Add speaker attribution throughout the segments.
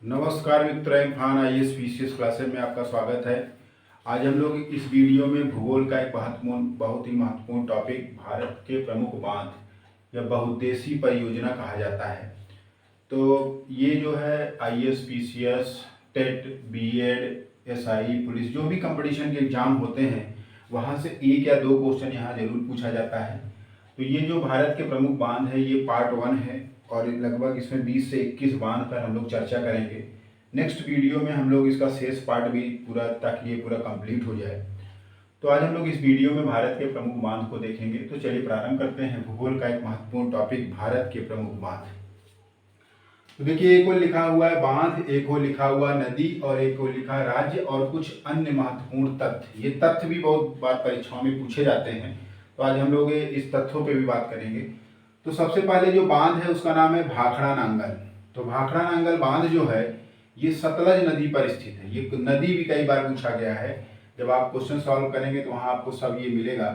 Speaker 1: नमस्कार मित्र, Irfan IAS PCS classes में आपका स्वागत है। आज हम लोग इस वीडियो में भूगोल का एक बहुत ही महत्वपूर्ण टॉपिक भारत के प्रमुख बांध या बहुउद्देशीय परियोजना कहा जाता है। तो ये जो है IAS PCS TET BEd SI police जो भी कंपटीशन के एग्जाम होते हैं वहाँ से एक या दो क्वेश्चन यहाँ जरूर पूछा जाता है। तो ये जो भारत के प्रमुख बांध है ये पार्ट 1 है और लगभग इसमें 20 से 21 बांध पर हम लोग चर्चा करेंगे। नेक्स्ट वीडियो में हम लोग इसका शेष पार्ट भी पूरा, ताकि ये पूरा कंप्लीट हो जाए। तो आज हम लोग इस वीडियो में भारत के प्रमुख बांध को देखेंगे। तो चलिए प्रारंभ करते हैं भूगोल का एक महत्वपूर्ण टॉपिक, भारत के प्रमुख बांध। तो देखिए, एक और लिखा हुआ है बांध, एक और लिखा हुआ नदी और एक और लिखा राज्य और कुछ अन्य महत्वपूर्ण तथ्य। ये तथ्य भी बहुत बार परीक्षाओं में पूछे जाते हैं, तो आज हम लोग इस तथ्यों पे भी बात करेंगे। तो सबसे पहले जो बांध है उसका नाम है भाखड़ा नांगल। तो भाखड़ा नांगल बांध जो है ये सतलज नदी पर स्थित है। ये नदी भी कई बार पूछा गया है, जब आप क्वेश्चन सॉल्व करेंगे तो वहाँ आपको सब ये मिलेगा।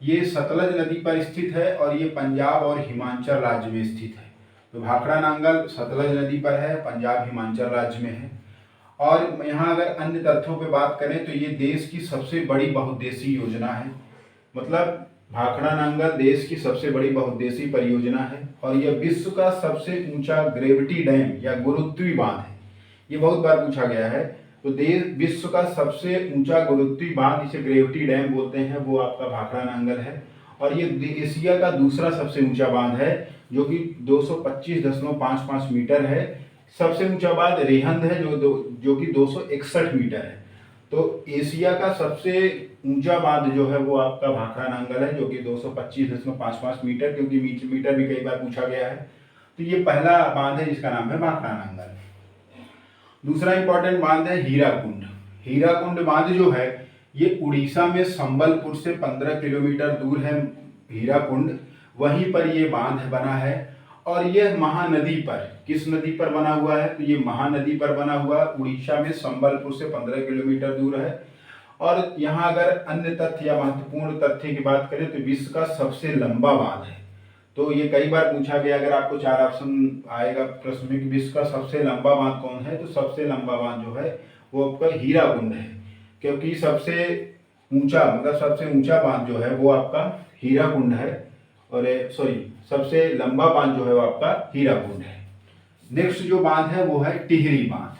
Speaker 1: ये सतलज नदी पर स्थित है और ये पंजाब और हिमाचल राज्य में स्थित है। तो भाखड़ा नांगल सतलज नदी पर है, पंजाब हिमाचल राज्य में है। और यहाँ अगर अन्य तथ्यों पे बात करें तो ये देश की सबसे बड़ी बहुउद्देशीय योजना है। मतलब भाखड़ा नांगल देश की सबसे बड़ी बहुउद्देशीय परियोजना है और यह विश्व का सबसे ऊंचा ग्रेविटी डैम या गुरुत्वीय बांध है। ये बहुत बार पूछा गया है। तो देश विश्व का सबसे ऊंचा गुरुत्वीय बांध, जिसे ग्रेविटी डैम बोलते हैं, वो आपका भाखड़ा नांगल है। और ये एशिया का दूसरा सबसे ऊंचा बांध है जो कि 225.55 मीटर है। सबसे ऊंचा बांध रिहंद है जो कि 261 मीटर है। तो एशिया का सबसे ऊंचा बांध जो है वो आपका भाखड़ा नांगल है जो कि 225.55 मीटर, क्योंकि मीटर भी कई बार पूछा गया है। तो ये पहला बांध है जिसका नाम है भाखड़ा नांगल। दूसरा इंपॉर्टेंट बांध है हीराकुंड। हीराकुंड बांध जो है ये उड़ीसा में संबलपुर से 15 किलोमीटर दूर है हीराकुंड, वहीं पर ये बांध बना है। और यह महानदी पर, किस नदी पर बना हुआ है? तो ये महानदी पर बना हुआ, उड़ीसा में संबलपुर से 15 किलोमीटर दूर है। और यहाँ अगर अन्य तथ्य या महत्वपूर्ण तथ्य की बात करें तो विश्व का सबसे लंबा बांध है। तो ये कई बार पूछा गया, अगर आपको 4 ऑप्शन आएगा प्रश्न में कि विश्व का सबसे लंबा बांध कौन है, तो सबसे लंबा बांध जो है वो आपका हीराकुंड है, क्योंकि सबसे ऊंचा, मतलब सबसे ऊंचा बांध जो है वो आपका हीराकुंड है। और सबसे लंबा बांध जो है वो आपका हीराकुंड है। नेक्स्ट जो बांध है वो है टिहरी बांध।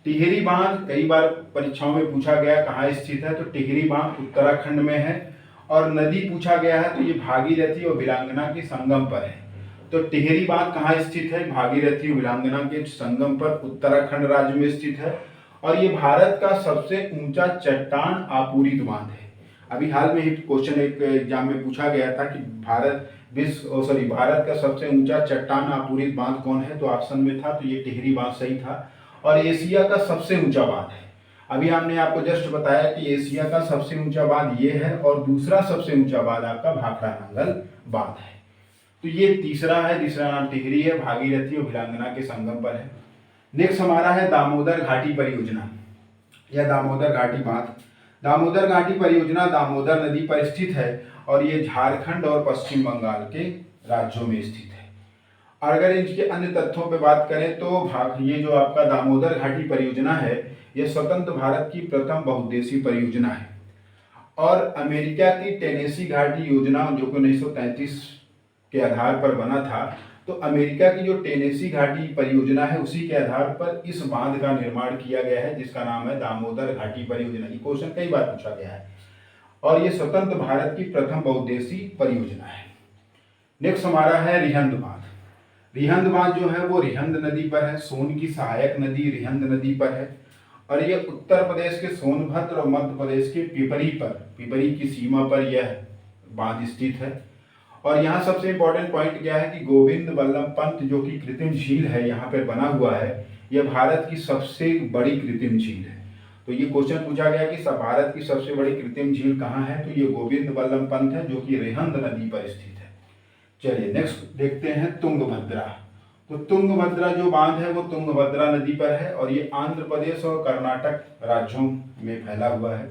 Speaker 1: टिहरी बांध कई बार परीक्षाओं में पूछा गया कहाँ स्थित है, तो टिहरी बांध उत्तराखंड में है। और नदी पूछा गया है तो ये भागीरथी और वीरांगना के संगम पर है। तो टिहरी बांध कहाँ स्थित है? भागीरथी और वीरांगना के संगम पर उत्तराखंड राज्य में स्थित है। और ये भारत का सबसे ऊंचा चट्टान आपूरित बांध है। अभी हाल में ही क्वेश्चन एक एग्जाम में पूछा गया था कि भारत का सबसे ऊंचा चट्टान आपूरित बांध कौन है, तो ऑप्शन में था तो ये टिहरी बांध सही था। और एशिया का सबसे ऊंचा बांध है। अभी हमने आपको जस्ट बताया कि एशिया का सबसे ऊंचा बांध ये है और दूसरा सबसे ऊंचा बांध आपका भाखड़ा नांगल बांध है। तो ये तीसरा है, तीसरा नाम टिहरी है, भागीरथी और वीरांगना के संगम पर है। नेक्स्ट हमारा है दामोदर घाटी परियोजना या दामोदर घाटी बांध। दामोदर घाटी परियोजना दामोदर नदी पर स्थित है और ये झारखंड और पश्चिम बंगाल के राज्यों में स्थित है। और अगर इसके अन्य तथ्यों पर बात करें तो ये जो आपका दामोदर घाटी परियोजना है यह स्वतंत्र भारत की प्रथम बहुउद्देशीय परियोजना है। और अमेरिका की टेनेसी घाटी योजना जो कि 1933 के आधार पर बना था, तो अमेरिका की जो टेनेसी घाटी परियोजना है उसी के आधार पर इस बांध का निर्माण किया गया है जिसका नाम है दामोदर घाटी परियोजना। ये क्वेश्चन कई बार पूछा गया है और ये स्वतंत्र भारत की प्रथम बहुउद्देशीय परियोजना है। नेक्स्ट हमारा है रिहंद बांध। रिहंद बांध जो है वो रिहंद नदी पर है, सोन की सहायक नदी रिहंद नदी पर है। और यह उत्तर प्रदेश के सोनभद्र और मध्य प्रदेश के पिपरी की सीमा पर यह बांध स्थित है। और यहाँ सबसे इंपॉर्टेंट पॉइंट क्या है कि गोविंद बल्लभ पंत जो कि कृत्रिम झील है यहाँ पर बना हुआ है, यह भारत की सबसे बड़ी कृत्रिम झील है। तो ये क्वेश्चन पूछा गया कि भारत की सबसे बड़ी कृत्रिम झील कहाँ है, तो ये गोविंद बल्लभ पंत है जो कि रिहंद नदी पर स्थित है। चलिए नेक्स्ट देखते हैं तुंगभद्रा। तो तुंगभद्रा जो बांध है वो तुंगभद्रा नदी पर है और ये आंध्र प्रदेश और कर्नाटक राज्यों में फैला हुआ है।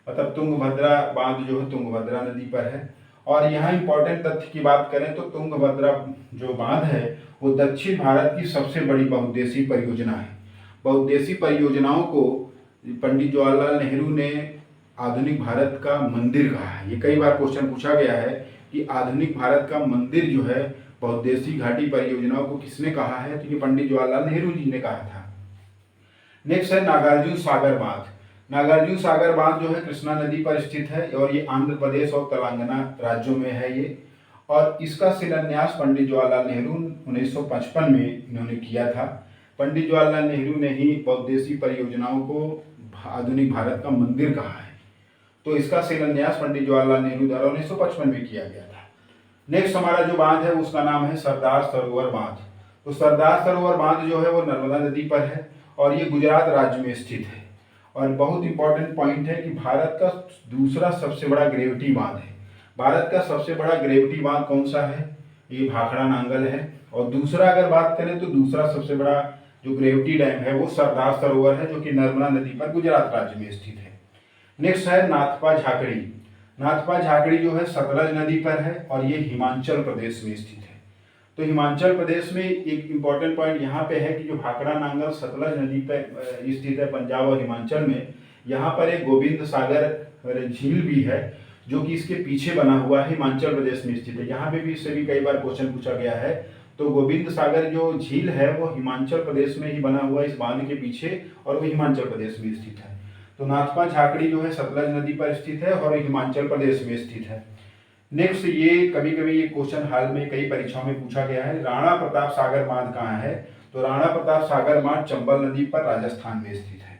Speaker 1: मतलब तुंगभद्रा बांध जो है तुंगभद्रा नदी पर है। और यहाँ इंपॉर्टेंट तथ्य की बात करें तो तुंगभद्रा जो बांध है वो दक्षिण भारत की सबसे बड़ी बहुउद्देशीय परियोजना है। बहुउद्देशीय परियोजनाओं को पंडित जवाहरलाल नेहरू ने आधुनिक भारत का मंदिर कहा है। ये कई बार क्वेश्चन पूछा गया है कि आधुनिक भारत का मंदिर जो है बहुउद्देशीय घाटी परियोजनाओं को किसने कहा है, तो ये पंडित जवाहरलाल नेहरू जी ने कहा था। नेक्स्ट है नागार्जुन सागर बांध। नागार्जुन सागर बांध जो है कृष्णा नदी पर स्थित है और ये आंध्र प्रदेश और तेलंगाना राज्यों में है ये, और इसका शिलान्यास पंडित जवाहरलाल नेहरू 1955 में इन्होंने किया था। पंडित जवाहरलाल नेहरू ने ही बहुउद्देशीय परियोजनाओं को आधुनिक भारत का मंदिर कहा है, तो इसका शिलान्यास पंडित जवाहरलाल नेहरू द्वारा 1955 में किया गया था। नेक्स्ट हमारा जो बांध है उसका नाम है सरदार सरोवर बांध। तो सरदार सरोवर बांध जो है वो नर्मदा नदी पर है और ये गुजरात राज्य में स्थित है, और बहुत इंपॉर्टेंट पॉइंट है कि भारत का दूसरा सबसे बड़ा ग्रेविटी बांध है। भारत का सबसे बड़ा ग्रेविटी बांध कौन सा है, ये भाखड़ा नांगल है, और दूसरा अगर बात करें तो दूसरा सबसे बड़ा जो ग्रेविटी डैम है वो सरदार सरोवर है, जो कि नर्मदा नदी पर गुजरात राज्य में स्थित है। नेक्स्ट है नाथपा झाकड़ी। नाथपा झाकड़ी जो है सतलज नदी पर है और ये हिमाचल प्रदेश में स्थित है। तो हिमाचल प्रदेश में एक इम्पॉर्टेंट पॉइंट यहाँ पे है कि जो भाखड़ा नांगल सतलज नदी पर स्थित है पंजाब और हिमाचल में, यहाँ पर एक गोविंद सागर झील भी है जो कि इसके पीछे बना हुआ है, हिमाचल प्रदेश में स्थित है। यहाँ पे भी इससे भी कई बार क्वेश्चन पूछा गया है। तो गोविंद सागर जो झील है वो हिमाचल प्रदेश में ही बना हुआ है इस बांध के पीछे, और वो हिमाचल प्रदेश में स्थित है। तो नाथपा झाकड़ी जो है सतलज नदी पर स्थित है और हिमाचल प्रदेश में स्थित है। नेक्स्ट ये कभी कभी ये क्वेश्चन हाल में कई परीक्षाओं में पूछा गया है, राणा प्रताप सागर बांध कहाँ है, तो राणा प्रताप सागर बांध चंबल नदी पर राजस्थान में स्थित है।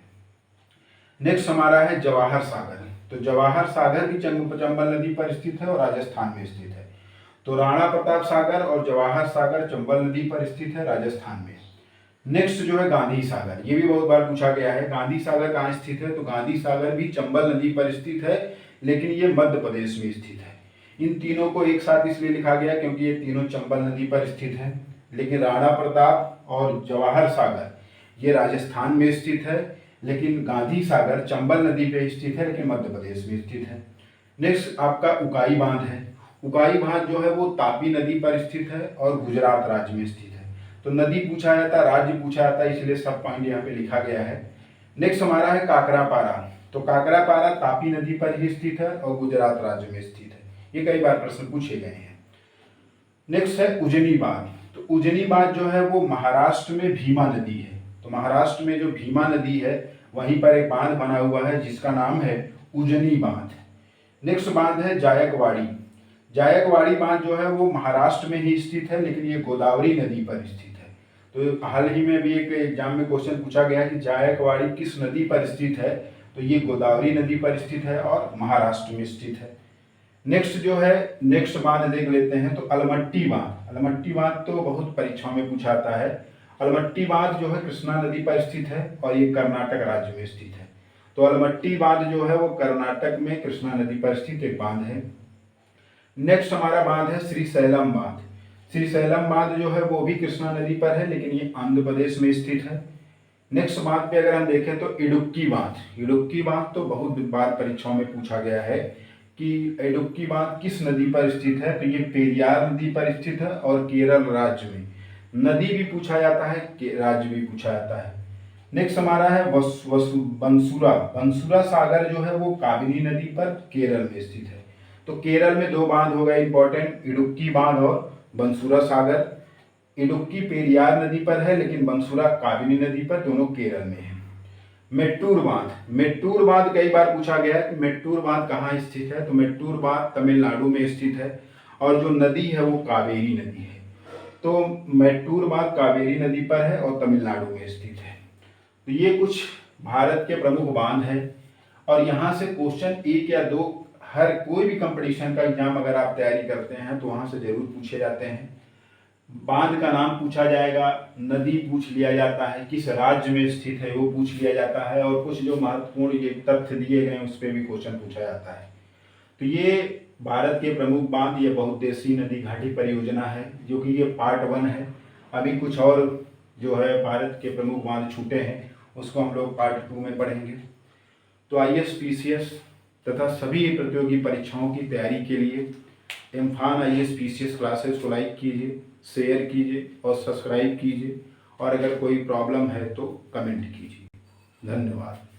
Speaker 1: नेक्स्ट हमारा है जवाहर सागर। तो जवाहर सागर भी चंबल नदी पर स्थित है और राजस्थान में स्थित है। तो राणा प्रताप सागर और जवाहर सागर चंबल नदी पर स्थित है राजस्थान में। नेक्स्ट जो है गांधी सागर, ये भी बहुत बार पूछा गया है, गांधी सागर कहाँ स्थित है, तो गांधी सागर भी चंबल नदी पर स्थित है, लेकिन ये मध्य प्रदेश में स्थित है। इन तीनों को एक साथ इसलिए लिखा गया क्योंकि ये तीनों चंबल नदी पर स्थित है, लेकिन राणा प्रताप और जवाहर सागर ये राजस्थान में स्थित है, लेकिन गांधी सागर चंबल नदी पर स्थित है, लेकिन मध्य प्रदेश में स्थित है। नेक्स्ट आपका उकाई बांध है। उकाई बांध जो है वो तापी नदी पर स्थित है और गुजरात राज्य में स्थित है। तो नदी पूछा जाता, राज्य पूछा जाता, इसलिए सब पॉइंट यहाँ पे लिखा गया है। नेक्स्ट हमारा है काकरापारा। तो काकरापारा तापी नदी पर ही स्थित है और गुजरात राज्य में स्थित है। ये कई बार प्रश्न पूछे गए हैं। नेक्स्ट है उजनी बांध। तो उजनी बांध जो है वो महाराष्ट्र में भीमा नदी है। तो महाराष्ट्र में जो भीमा नदी है वहीं पर एक बांध बना हुआ है जिसका नाम है उजनी बांध। नेक्स्ट बांध है जायकवाड़ी। जायकवाड़ी बांध जो है वो महाराष्ट्र में ही स्थित है, लेकिन ये गोदावरी नदी पर स्थित है। तो हाल ही में भी एक एग्जाम में क्वेश्चन पूछा गया कि जायकवाड़ी किस नदी पर स्थित है, तो ये गोदावरी नदी पर स्थित है और महाराष्ट्र में स्थित है। नेक्स्ट जो है नेक्स्ट बांध देख लेते हैं, तो अलमट्टी बांध। अलमट्टी बांध तो बहुत परीक्षाओं में पूछा जाता है। अलमट्टी बांध जो है कृष्णा नदी पर स्थित है और ये कर्नाटक राज्य में स्थित है। तो अलमट्टी बांध जो है वो कर्नाटक में कृष्णा नदी पर स्थित एक बांध है। नेक्स्ट हमारा बांध है श्रीशैलम बांध। श्रीशैलम बांध जो है वो भी कृष्णा नदी पर है, लेकिन ये आंध्र प्रदेश में स्थित है। नेक्स्ट बांध पे अगर हम देखें तो इडुक्की बांध। इडुक्की बांध तो बहुत बार परीक्षाओं में पूछा गया है कि इडुक्की बांध किस नदी पर स्थित है, तो ये पेरियार नदी पर स्थित है और केरल राज्य में। नदी भी पूछा जाता है, राज्य भी पूछा जाता है। नेक्स्ट हमारा है बंसुरा। बंसुरा सागर जो है वो काबिनी नदी पर केरल में स्थित है। तो केरल में दो बांध हो गए इंपॉर्टेंट, इडुक्की बांध और बंसुरा सागर। इडुक्की पेरियार नदी पर है, लेकिन बंसुरा काबिनी नदी पर, दोनों केरल में है। मेट्टूर बांध। मेट्टूर बांध कई बार पूछा गया है कि मेट्टूर बांध कहाँ स्थित है, तो मेट्टूर बांध तमिलनाडु में स्थित है और जो नदी है वो कावेरी नदी है। तो मेट्टूर बांध कावेरी नदी पर है और तमिलनाडु में स्थित है। तो ये कुछ भारत के प्रमुख बांध है, और यहाँ से क्वेश्चन 1 या 2 हर कोई भी कंपटीशन का एग्जाम अगर आप तैयारी करते हैं तो वहाँ से जरूर पूछे जाते हैं। बांध का नाम पूछा जाएगा, नदी पूछ लिया जाता है, किस राज्य में स्थित है वो पूछ लिया जाता है, और कुछ जो महत्वपूर्ण ये तथ्य दिए गए उस पर भी क्वेश्चन पूछा जाता है। तो ये भारत के प्रमुख बांध, ये बहुउद्देशीय नदी घाटी परियोजना है, जो कि ये पार्ट 1 है। अभी कुछ और जो है भारत के प्रमुख बांध छूटे हैं, उसको हम लोग पार्ट 2 में पढ़ेंगे। तो IAS PCS तथा सभी प्रतियोगी परीक्षाओं की तैयारी के लिए इम्फान IAS PCS क्लासेस को लाइक कीजिए, शेयर कीजिए और सब्सक्राइब कीजिए, और अगर कोई प्रॉब्लम है तो कमेंट कीजिए। धन्यवाद।